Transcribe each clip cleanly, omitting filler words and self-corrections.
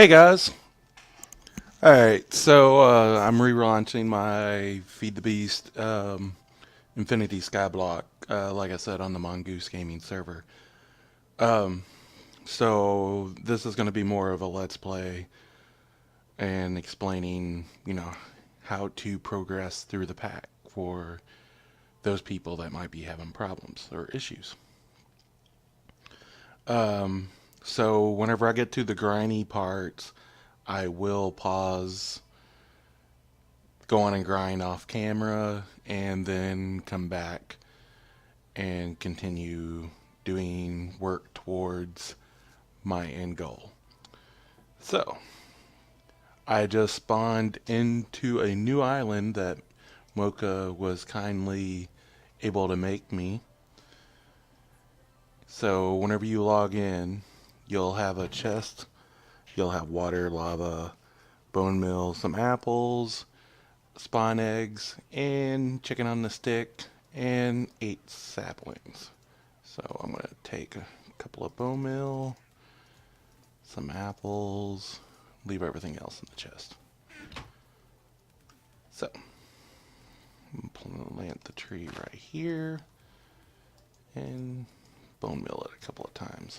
Hey guys. Alright, so I'm relaunching my Feed the Beast Infinity Skyblock, like I said, on the Mongoose gaming server. Um, so this is going to be more of a let's play and explaining, how to progress through the pack for those people that might be having problems or issues. Um, so whenever I get to the grindy parts, I will pause, go on and grind off camera, and then come back and continue doing work towards my end goal. So, I just spawned into a new island that Mocha was kindly able to make me. So, whenever you log in, you'll have a chest, you'll have water, lava, bone meal, some apples, spawn eggs, and chicken on the stick, and 8 saplings. So I'm going to take a couple of bone meal, some apples, leave everything else in the chest. So, I'm going to plant the tree right here, and bone meal it a couple of times.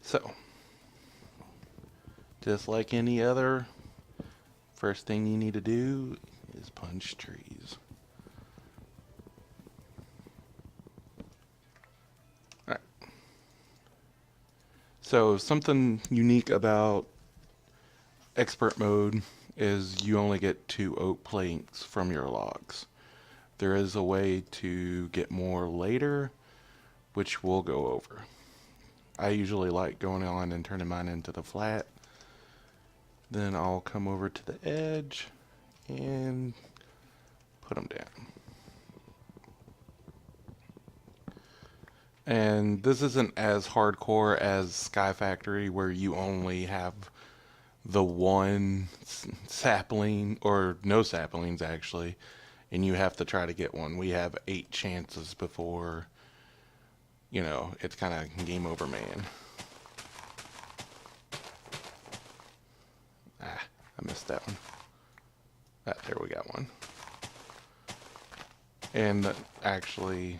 So, just like any other, first thing you need to do is punch trees. Alright. So, something unique about expert mode is you only get 2 oak planks from your logs. There is a way to get more later, which we'll go over. I usually like going on and turning mine into the flat. Then I'll come over to the edge and put them down. And this isn't as hardcore as Sky Factory, where you only have the one sapling, or no saplings actually, and you have to try to get one. We have 8 chances before, it's kind of game over, man. I missed that one. There we got one. And actually,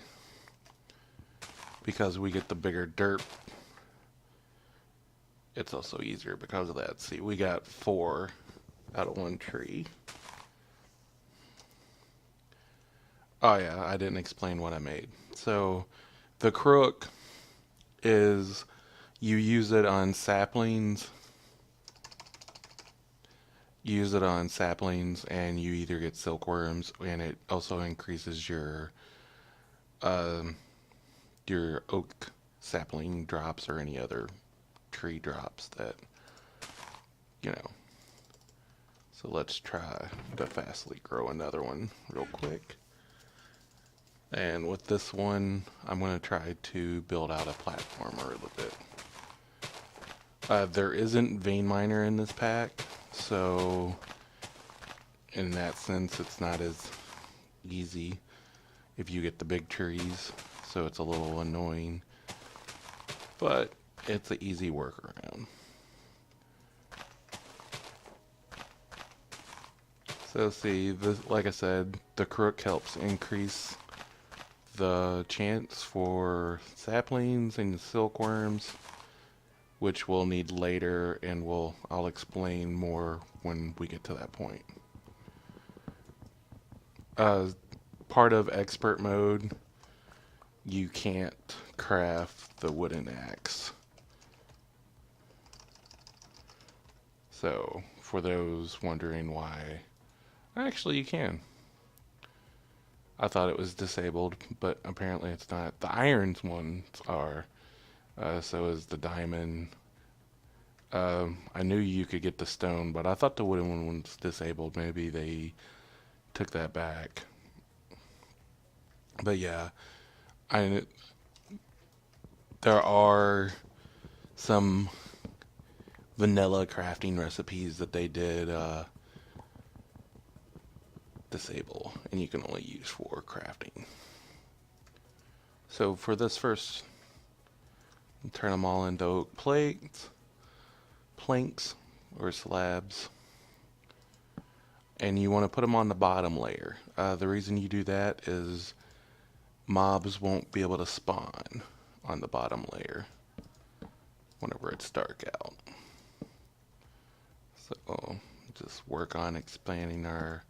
because we get the bigger dirt, it's also easier because of that. See, we got 4 out of 1 tree. Oh yeah, I didn't explain what I made. So, the crook is you use it on saplings. Use it on saplings, and you either get silkworms, and it also increases um, your oak sapling drops or any other tree drops that you know. So let's try to fastly grow another one real quick. And with this one, I'm going to try to build out a platformer a little bit. There isn't vein miner in this pack, so in that sense, it's not as easy if you get the big trees, so it's a little annoying, but it's an easy workaround. So see, like I said, the crook helps increase the chance for saplings and silkworms, which we'll need later, and I'll explain more when we get to that point. Part of expert mode, you can't craft the wooden axe. So, for those wondering why, actually you can. I thought it was disabled, but apparently it's not. The irons ones are. So is the diamond. I knew you could get the stone, but I thought the wooden one was disabled. Maybe they took that back. But yeah, I there are some vanilla crafting recipes that they did disable, and you can only use for crafting. So for this first, turn them all into oak plates. planks or slabs, and you want to put them on the bottom layer. The reason you do that is mobs won't be able to spawn on the bottom layer whenever it's dark out. So just work on expanding our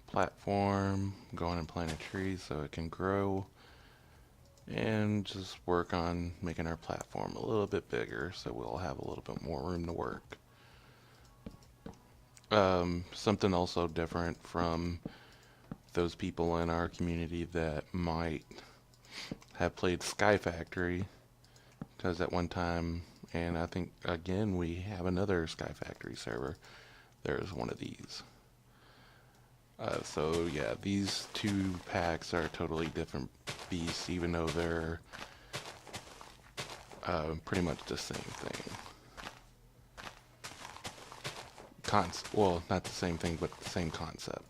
platform, go on and plant a tree so it can grow, and just work on making our platform a little bit bigger so we'll have a little bit more room to work. Something also different from those people in our community that might have played Sky Factory, because at one time, and I think again we have another Sky Factory server, there's one of these. So yeah, these two packs are totally different beasts, even though they're pretty much the same thing. Well, not the same thing, but the same concept.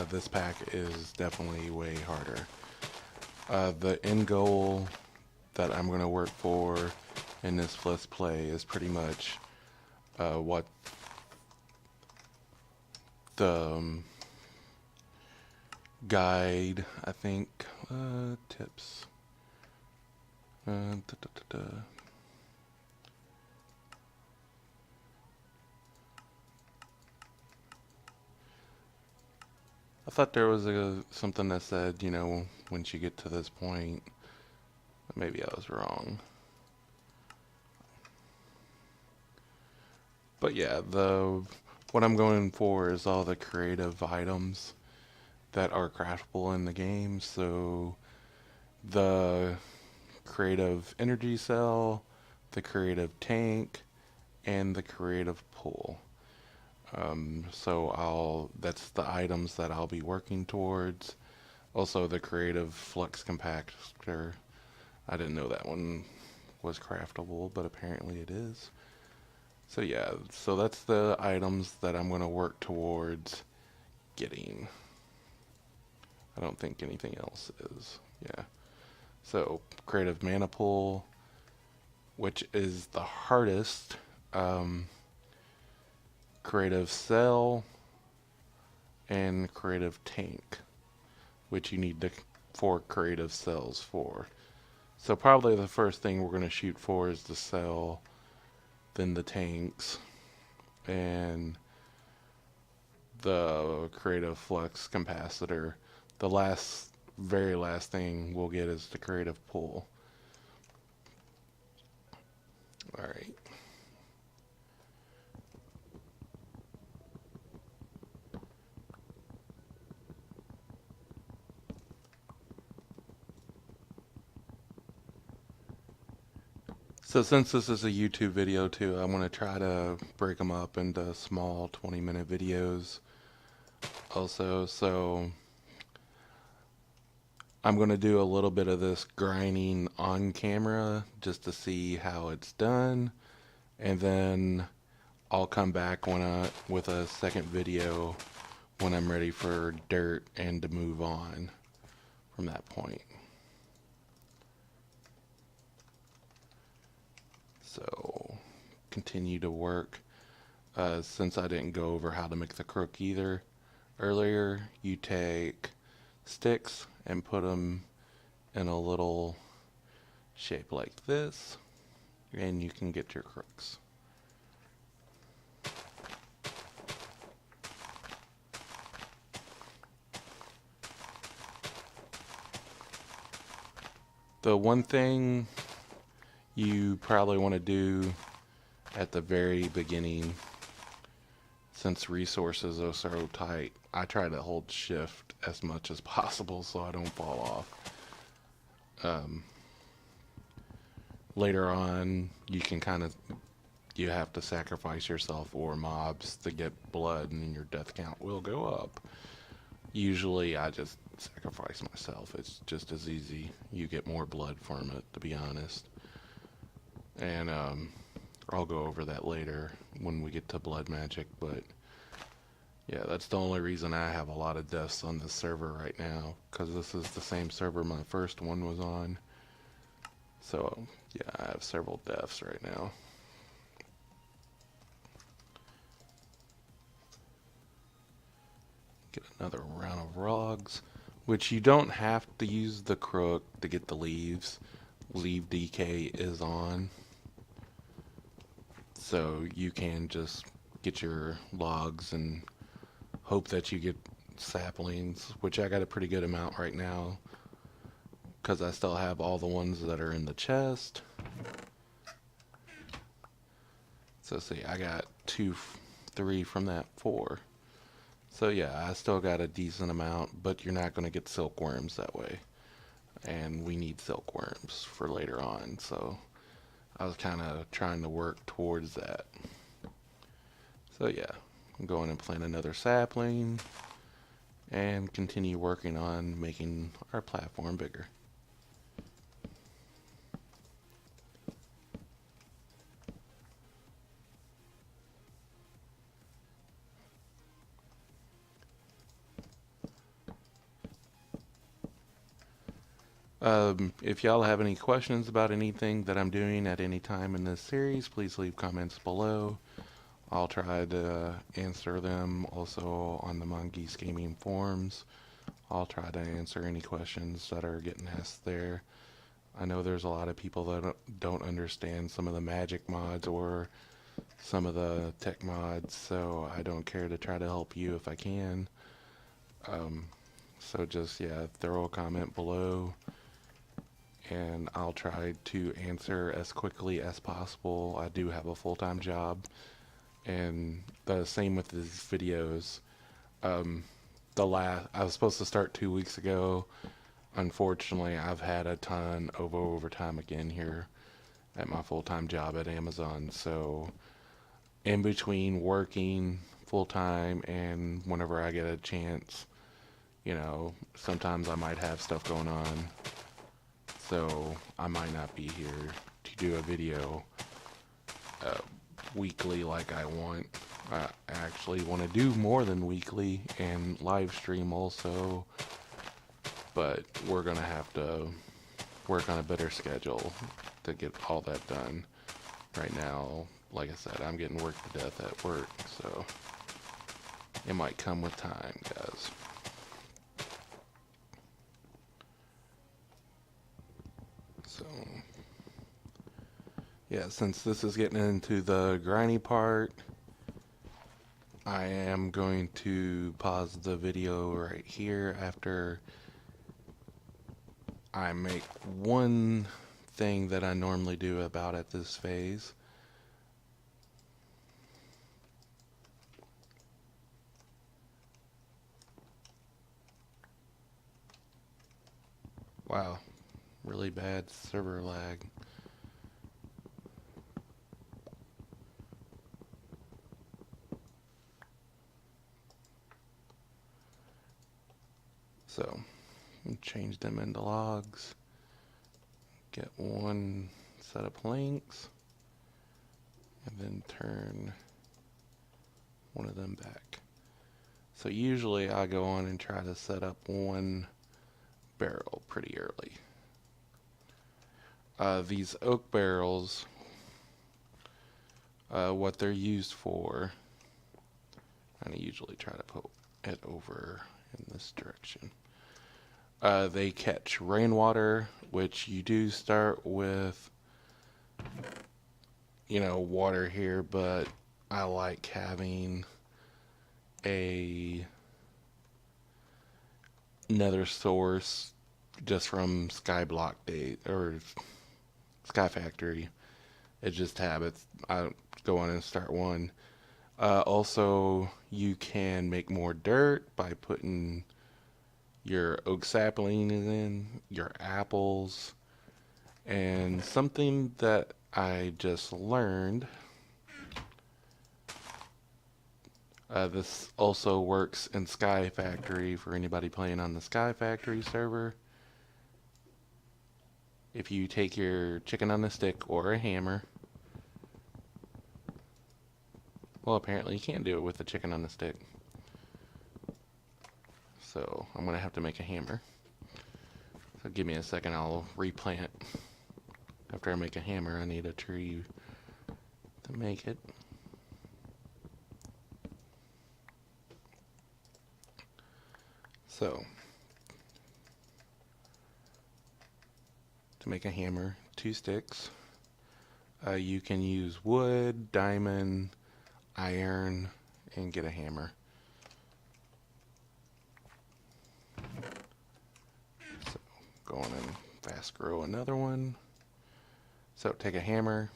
This pack is definitely way harder. The end goal that I'm going to work for in this Let's Play is pretty much what the guide, I think, tips. I thought there was something that said, you know, once you get to this point, maybe I was wrong. But yeah, what I'm going for is all the creative items that are craftable in the game. So the creative energy cell, the creative tank, and the creative pool. So that's the items that I'll be working towards. Also the creative flux compactor. I didn't know that one was craftable, but apparently it is. So yeah, so that's the items that I'm going to work towards getting. I don't think anything else is. Yeah. So creative mana pool, which is the hardest. Creative cell and creative tank, which you need 4 creative cells for. So probably the first thing we're going to shoot for is the cell, then the tanks, and the creative flux capacitor. The very last thing we'll get is the creative pool. Alright. So since this is a YouTube video too, I'm going to try to break them up into small 20-minute videos also. So I'm going to do a little bit of this grinding on camera just to see how it's done, and then I'll come back with a second video when I'm ready for dirt and to move on from that point. So continue to work. Since I didn't go over how to make the crook either earlier, you take sticks and put them in a little shape like this, and you can get your crooks. The one thing you probably want to do at the very beginning, since resources are so tight, I try to hold shift as much as possible so I don't fall off. Later on, you have to sacrifice yourself or mobs to get blood, and your death count will go up. Usually I just sacrifice myself. It's just as easy. You get more blood from it, to be honest. And I'll go over that later when we get to blood magic, but yeah, that's the only reason I have a lot of deaths on this server right now, because this is the same server my first one was on. So yeah, I have several deaths right now. Get another round of logs, which you don't have to use the crook to get the leaves. Leave DK is on, so you can just get your logs and hope that you get saplings, which I got a pretty good amount right now because I still have all the ones that are in the chest. So see, I got 3 from that 4. So yeah, I still got a decent amount, but you're not going to get silkworms that way. And we need silkworms for later on, so I was kind of trying to work towards that. So yeah, I'm going and plant another sapling and continue working on making our platform bigger. If y'all have any questions about anything that I'm doing at any time in this series, please leave comments below. I'll try to answer them also on the Mongeese Gaming forums. I'll try to answer any questions that are getting asked there. I know there's a lot of people that don't understand some of the magic mods or some of the tech mods, so I don't care to try to help you if I can. So just, yeah, throw a comment below and I'll try to answer as quickly as possible. I do have a full-time job, and the same with these videos. I was supposed to start 2 weeks ago. Unfortunately, I've had a ton of overtime again here at my full-time job at Amazon. So in between working full-time and whenever I get a chance, sometimes I might have stuff going on. So I might not be here to do a video weekly like I want. I actually want to do more than weekly and live stream also, but we're going to have to work on a better schedule to get all that done. Right now, like I said, I'm getting worked to death at work, so it might come with time, guys. So yeah, since this is getting into the grindy part, I am going to pause the video right here after I make one thing that I normally do about at this phase. Wow, really bad server lag. So, change them into logs. Get one set of planks. And then turn one of them back. So usually I go on and try to set up one barrel pretty early. These oak barrels, what they're used for, and I usually try to put it over in this direction. They catch rainwater, which you do start with, water here, but I like having another source just from Skyblock Day or Sky Factory. It's just habits. I go on and start one. Also, you can make more dirt by putting your oak sapling in, your apples, and something that I just learned. This also works in Sky Factory for anybody playing on the Sky Factory server. If you take your chicken on a stick or a hammer, well, apparently you can't do it with the chicken on the stick. So I'm going to have to make a hammer. So give me a second, I'll replant. After I make a hammer, I need a tree to make it. So, to make a hammer, 2 sticks. You can use wood, diamond, iron, and get a hammer. So, go on and fast grow another one. So, take a hammer,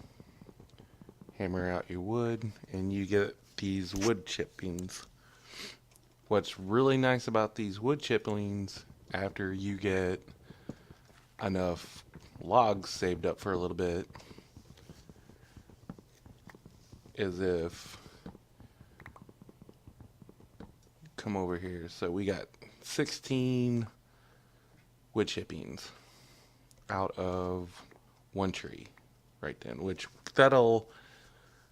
hammer out your wood, and you get these wood chippings. What's really nice about these wood chippings, after you get enough logs saved up for a little bit, is if come over here. So we got 16 wood chippings out of one tree right then, which that'll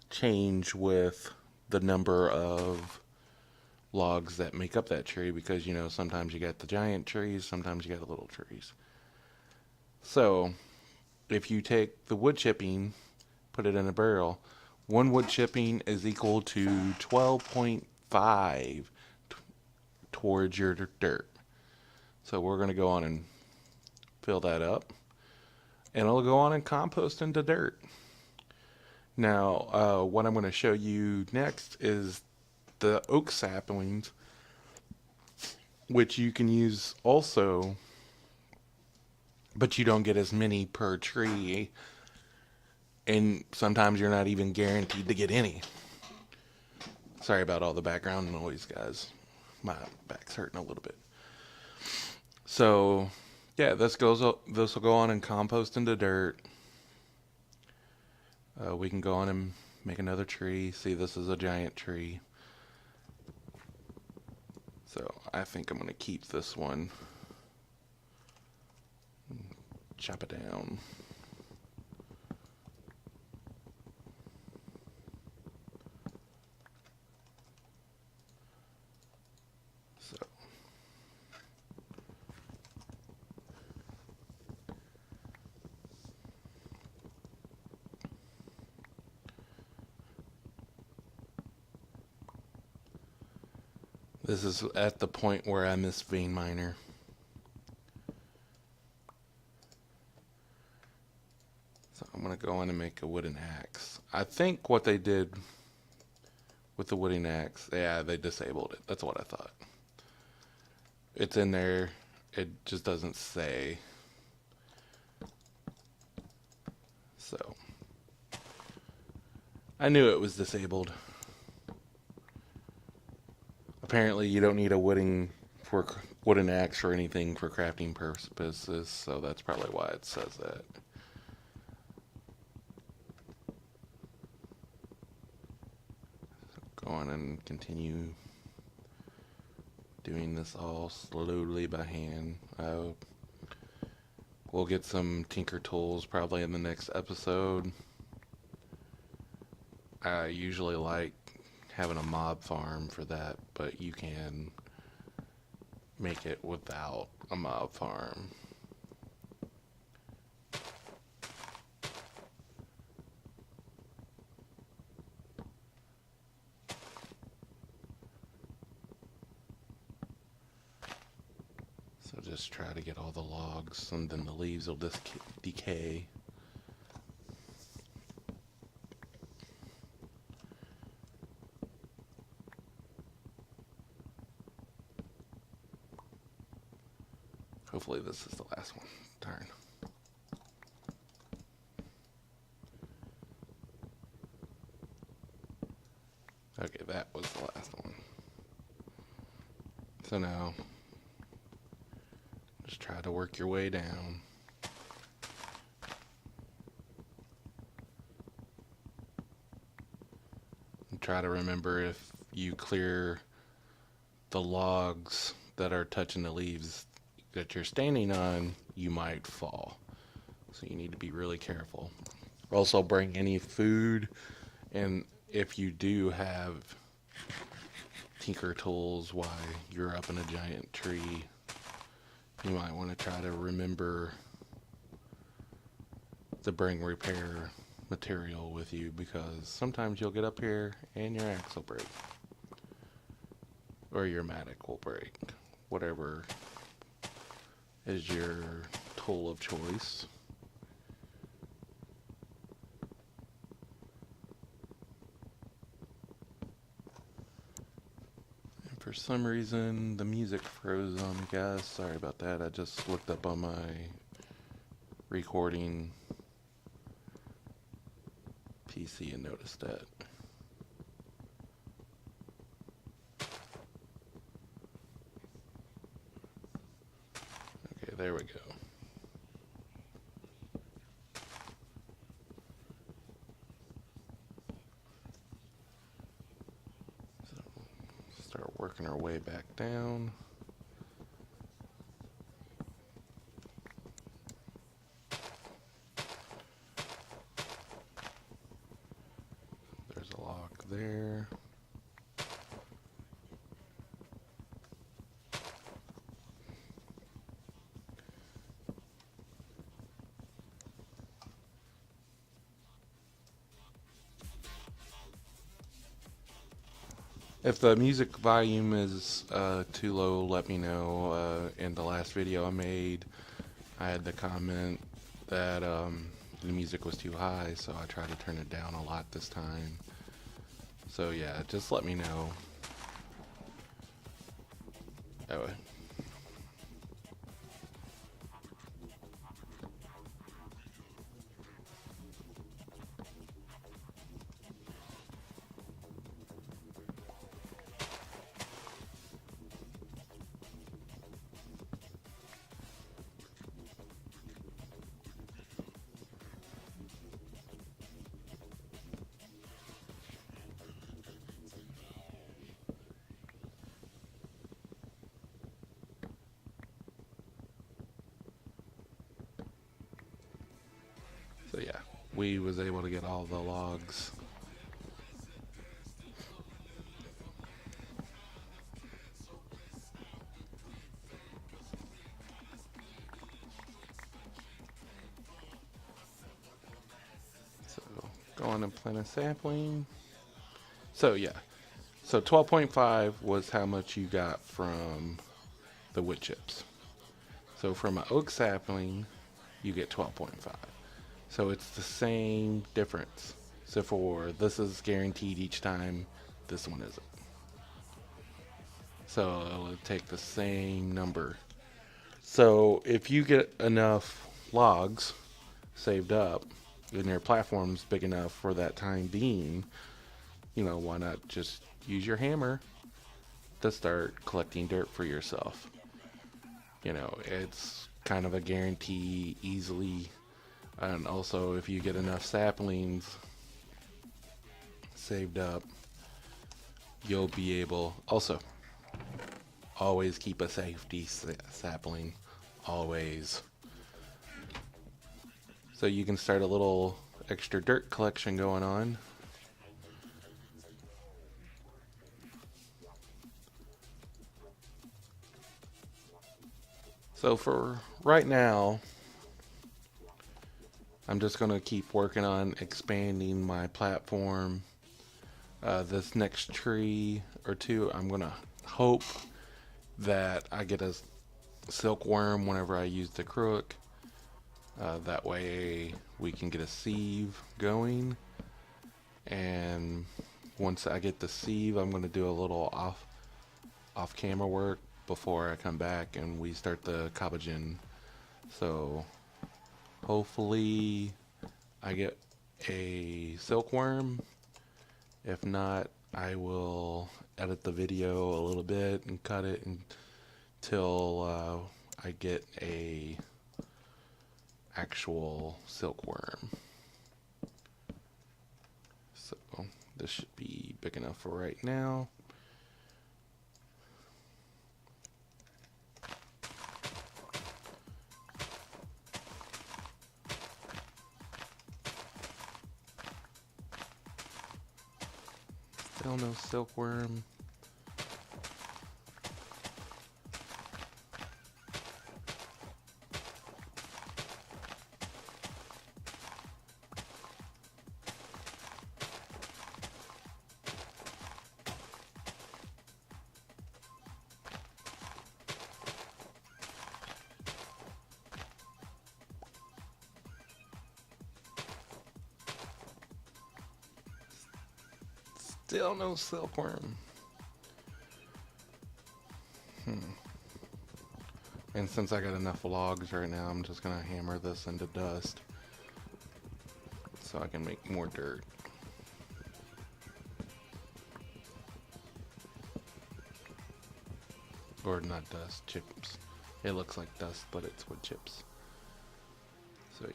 change with the number of logs that make up that tree, because you know sometimes you got the giant trees, sometimes you got the little trees. So if you take the wood chipping, put it in a barrel, one wood chipping is equal to 12.5 towards your dirt. So we're going to go on and fill that up, and it'll go on and compost into dirt. Now, what I'm going to show you next is the oak saplings, which you can use also, but you don't get as many per tree, and sometimes you're not even guaranteed to get any. Sorry about all the background noise, guys. My back's hurting a little bit. So, yeah, this will go on and compost into dirt. We can go on and make another tree. See, this is a giant tree. So I think I'm going to keep this one. Chop it down. So this is at the point where I miss vein miner. So I'm going to go in and make a wooden axe. I think what they did with the wooden axe, yeah, they disabled it. That's what I thought. It's in there. It just doesn't say. So I knew it was disabled. Apparently you don't need a wooden axe or anything for crafting purposes, so that's probably why it says that. So go on and continue doing this all slowly by hand. We'll get some tinker tools probably in the next episode. I usually like having a mob farm for that, but you can make it without a mob farm. So just try to get all the logs, and then the leaves will just decay. Hopefully this is the last one. Darn. Okay, that was the last one. So now, just try to work your way down. And try to remember, if you clear the logs that are touching the leaves that you're standing on, you might fall. So you need to be really careful. Also bring any food, and if you do have tinker tools while you're up in a giant tree, you might want to try to remember to bring repair material with you, because sometimes you'll get up here and your axe will break. Or your matic will break. Whatever is your tool of choice. And for some reason the music froze on me, guys. Sorry about that. I just looked up on my recording PC and noticed that. Okay, there we go. So start working our way back down. There's a lock there. If the music volume is too low, let me know. In the last video I made, I had the comment that the music was too high, so I tried to turn it down a lot this time. So yeah, just let me know. Oh. So yeah, we was able to get all the logs. So go on and plant a sapling. So yeah, so 12.5 was how much you got from the wood chips. So from an oak sapling, you get 12.5. So it's the same difference. So for this is guaranteed each time, this one isn't. So it'll take the same number. So if you get enough logs saved up and your platform's big enough for that time being, you know, why not just use your hammer to start collecting dirt for yourself? You know, it's kind of a guarantee easily. And also, if you get enough saplings saved up, you'll be able, also, always keep a safety sapling, always. So you can start a little extra dirt collection going on. So for right now, I'm just going to keep working on expanding my platform. This next tree or two, I'm going to hope that I get a silkworm whenever I use the crook. That way we can get a sieve going. And once I get the sieve, I'm going to do a little off camera work before I come back and we start the collagen. So hopefully I get a silkworm. If not, I will edit the video a little bit and cut it until I get a actual silkworm. So this should be big enough for right now. Still no silkworm. Still no silkworm. And since I got enough logs right now, I'm just gonna hammer this into dust so I can make more dirt. Or not dust, chips. It looks like dust, but it's wood chips. So yeah.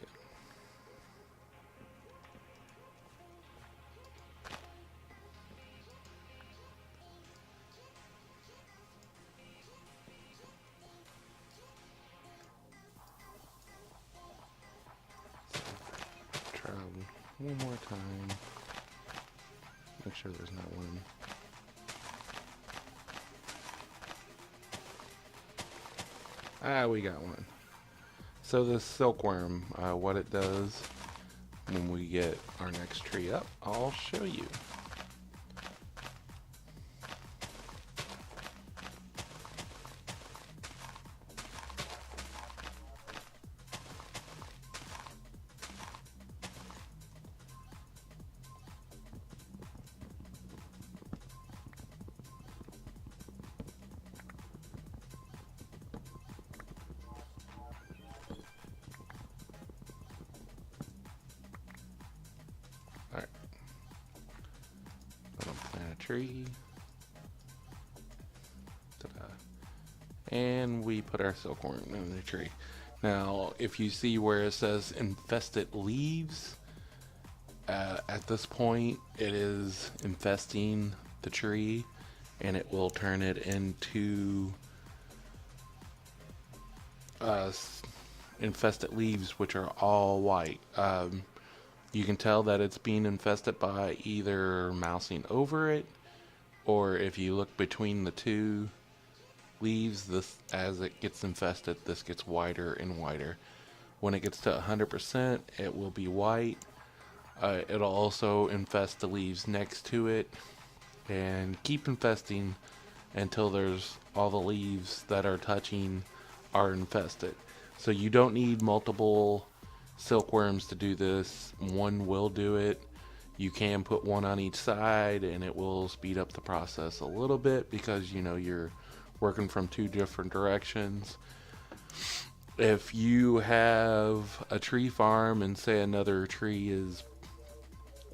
Try one more time. Make sure there's not one. Ah, we got one. So this silkworm, what it does when we get our next tree up, I'll show you. Alright. Gonna plant a tree. Ta-da. And we put our silkworm in the tree. Now, if you see where it says infested leaves, at this point it is infesting the tree and it will turn it into infested leaves, which are all white. You can tell that it's being infested by either mousing over it, or if you look between the two leaves, this, as it gets infested, this gets whiter and whiter. When it gets to 100%, it will be white. It'll also infest the leaves next to it, and keep infesting until there's all the leaves that are touching are infested. So you don't need multiple silkworms to do this. One will do it. You can put one on each side and it will speed up the process a little bit because you know you're working from two different directions. If you have a tree farm and say another tree is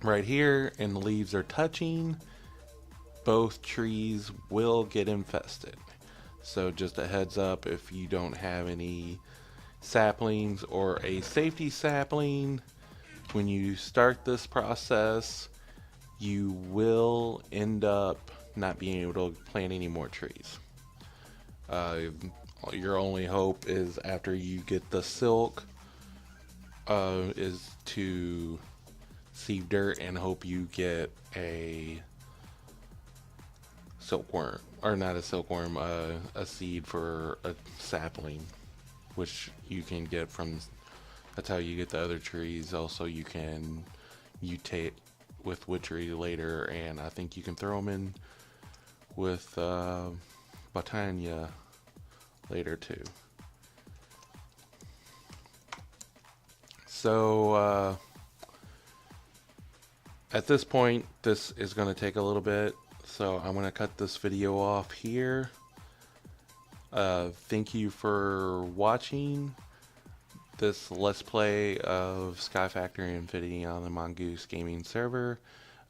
right here and the leaves are touching, both trees will get infested. So just a heads up, if you don't have any saplings or a safety sapling, when you start this process, you will end up not being able to plant any more trees. Your only hope is after you get the silk is to sieve dirt and hope you get a silkworm, or not a silkworm, a seed for a sapling, which you can get from, that's how you get the other trees. Also, you can mutate with wood tree later, and I think you can throw them in with botania later too. So at this point, this is going to take a little bit, so I'm going to cut this video off here. Thank you for watching this Let's Play of Sky Factory Infinity on the Mongeese gaming server.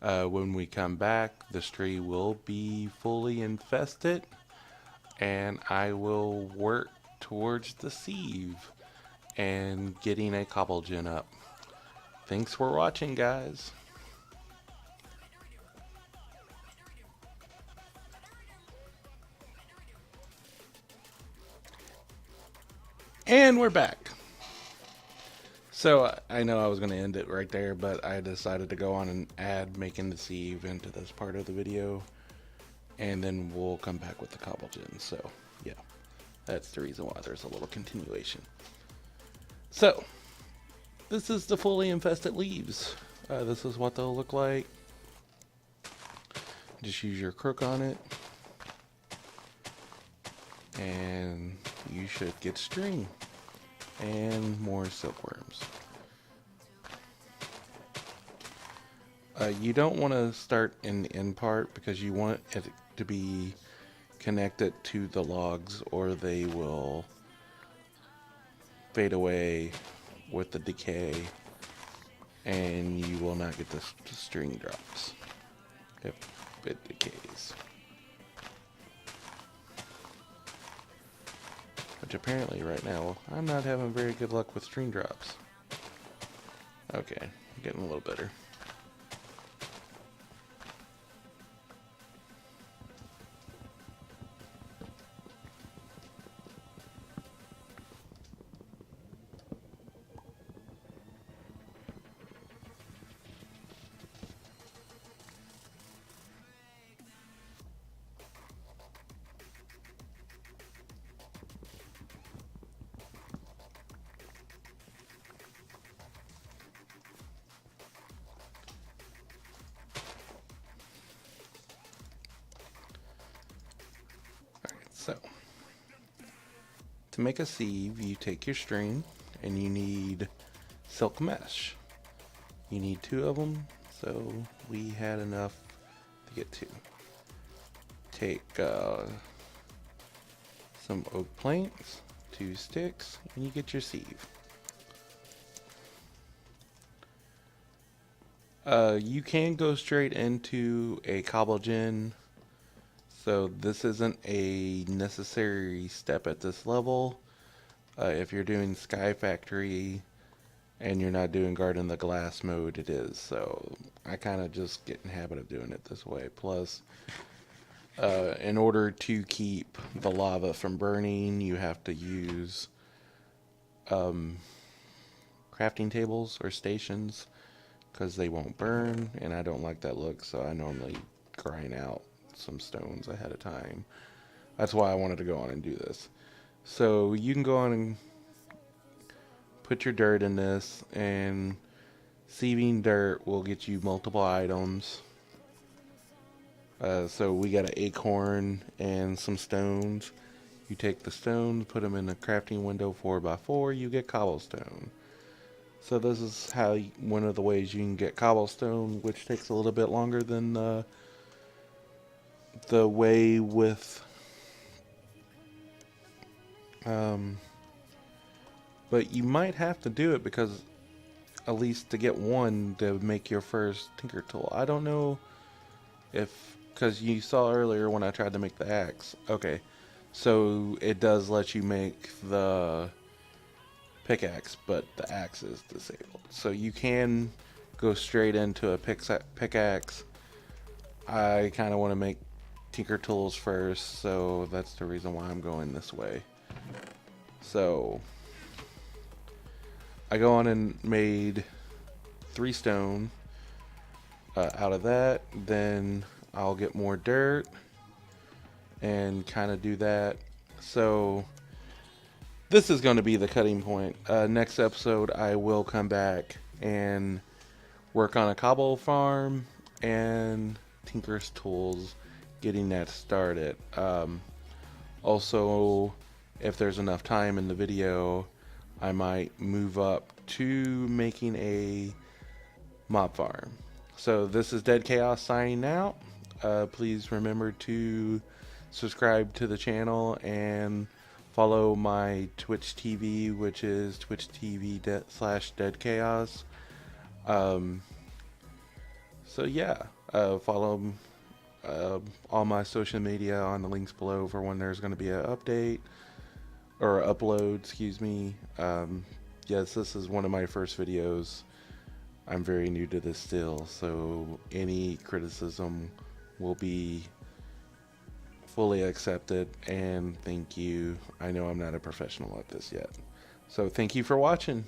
When we come back, this tree will be fully infested, and I will work towards the sieve and getting a cobble gen up. Thanks for watching, guys. And we're back. So I know I was going to end it right there, but I decided to go on and add making the sieve into this part of the video, and then we'll come back with the cobble gen. So yeah, that's the reason why there's a little continuation. So this is the fully infested leaves. This is what they'll look like. Just use your crook on it, and you should get string and more silkworms. You don't want to start in the end part because you want it to be connected to the logs or they will fade away with the decay and you will not get the string drops if it decays. Which apparently right now I'm not having very good luck with string drops. Okay, getting a little better. So, to make a sieve, you take your string and you need silk mesh. You need 2 of them, so we had enough to get 2. Take some oak planks, 2 sticks, and you get your sieve. You can go straight into a cobble gen. So this isn't a necessary step at this level. If you're doing Sky Factory and you're not doing Garden of the Glass mode, it is. So I kind of just get in the habit of doing it this way. Plus, in order to keep the lava from burning, you have to use crafting tables or stations because they won't burn, and I don't like that look, so I normally grind out some stones ahead of time. That's why I wanted to go on and do this. So you can go on and put your dirt in this, and sieving dirt will get you multiple items. So we got an acorn and some stones. You take the stones, put them in a crafting window 4x4, you get cobblestone. So this is how one of the ways you can get cobblestone, which takes a little bit longer than the way with but you might have to do it because at least to get one to make your first tinker tool. I don't know if, because you saw earlier when I tried to make the axe. Okay, so it does let you make the pickaxe, but the axe is disabled. So you can go straight into a pickaxe. I kind of want to make tinker tools first, so that's the reason why I'm going this way. So I go on and made 3 stone out of that. Then I'll get more dirt and kind of do that. So this is going to be the cutting point. Next episode I will come back and work on a cobble farm and tinker's tools, getting that started. Also, if there's enough time in the video, I might move up to making a mob farm. So this is Dead Chaos signing out. Please remember to subscribe to the channel and follow my Twitch TV, which is twitch.tv/deadchaos. So yeah, follow all my social media on the links below for when there's going to be an update or upload, excuse me. Yes, this is one of my first videos. I'm very new to this still, so any criticism will be fully accepted, and thank you. I know I'm not a professional at this yet. So thank you for watching.